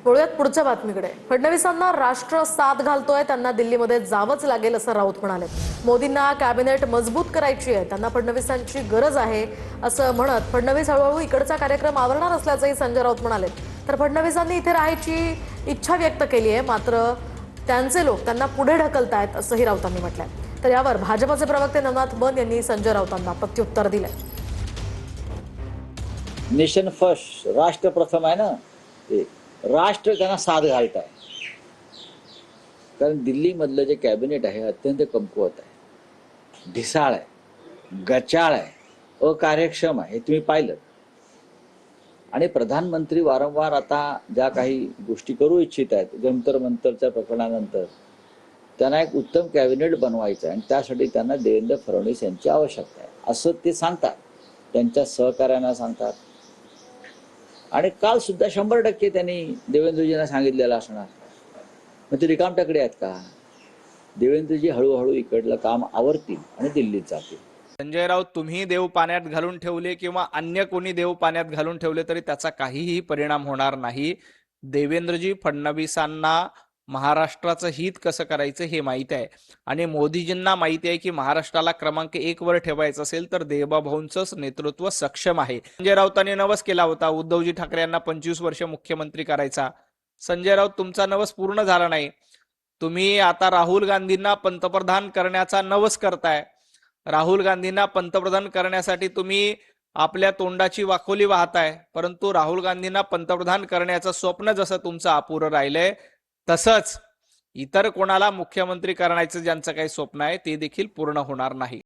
वळूयात पुढच्या बातमीकडे। फडणवीसांना राष्ट्र साथ घालतोय, त्यांना दिल्लीमध्ये जावंच लागेल असं राऊत म्हणाले। मोदींना कॅबिनेट मजबूत करायची आहे, त्यांना फडणवीसांची गरज आहे असं म्हणत फडणवीस हळूहळू इकडचा कार्यक्रम आवरणार असल्याचंही संजय राऊत म्हणाले। तर फडणवीसांनी इथे राहायची इच्छा व्यक्त केली आहे, मात्र त्यांचे लोक त्यांना पुढे ढकलतायत असंही राऊतांनी म्हटलंय। तर यावर भाजपचे प्रवक्ते नवनाथ बन यांनी संजय राऊतांना प्रत्युत्तर दिले। नेशन फर्स्ट, राष्ट्र प्रथम आहे ना, ते राष्ट्र त्यांना साथ घालत आहे। कारण दिल्लीमधलं जे कॅबिनेट आहे अत्यंत कमकुवत आहे, ढिसाळ आहे, गचाळ आहे, अकार्यक्षम आहे, हे तुम्ही पाहिलं। आणि प्रधानमंत्री वारंवार आता ज्या काही गोष्टी करू इच्छित आहेत, जंतर मंतरच्या प्रकरणानंतर त्यांना एक उत्तम कॅबिनेट बनवायचं आहे आणि त्यासाठी त्यांना देवेंद्र फडणवीस यांची आवश्यकता आहे असं ते सांगतात, त्यांच्या सहकार्यांना सांगतात। आणि काल सुद्धा 100% त्यांनी देवेंद्रजींना सांगितलेलं असणार। मग ते रिकामटेकडे आहेत का? देवेंद्रजी हळूहळू इकडलं काम आवरतील आणि दिल्लीत जातील। संजय राऊत, तुम्ही देव पाण्यात घालून ठेवले किंवा अन्य कोणी देव पाण्यात घालून ठेवले तरी त्याचा काहीही परिणाम होणार नाही। देवेंद्रजी फडणवीसांना महाराष्ट्राचं हित कसं करायचं हे माहित आहे आणि मोदीजींना माहिती आहे की महाराष्ट्राला क्रमांक 1 वर ठेवायचं असेल तर देवाभाऊंचंच नेतृत्व सक्षम आहे। संजय राऊतांनी नवस केला होता उद्धवजी ठाकरे यांना 25 वर्ष मुख्यमंत्री करायचा। संजय राऊत, तुमचा नवस पूर्ण झाला नाही। तुम्ही आता राहुल गांधींना पंतप्रधान करण्याचा नवस करताय। राहुल गांधींना पंतप्रधान करण्यासाठी तुम्ही आपल्या तोंडाची वाखोली वाहताय, परंतु राहुल गांधींना पंतप्रधान करण्याचं स्वप्न जसं तुमचं अपुरं राहिलंय, तसंच इतर कोणाला मुख्यमंत्री करण्याचं ज्यांचं काही स्वप्न आहे ते देखील पूर्ण होणार नाही।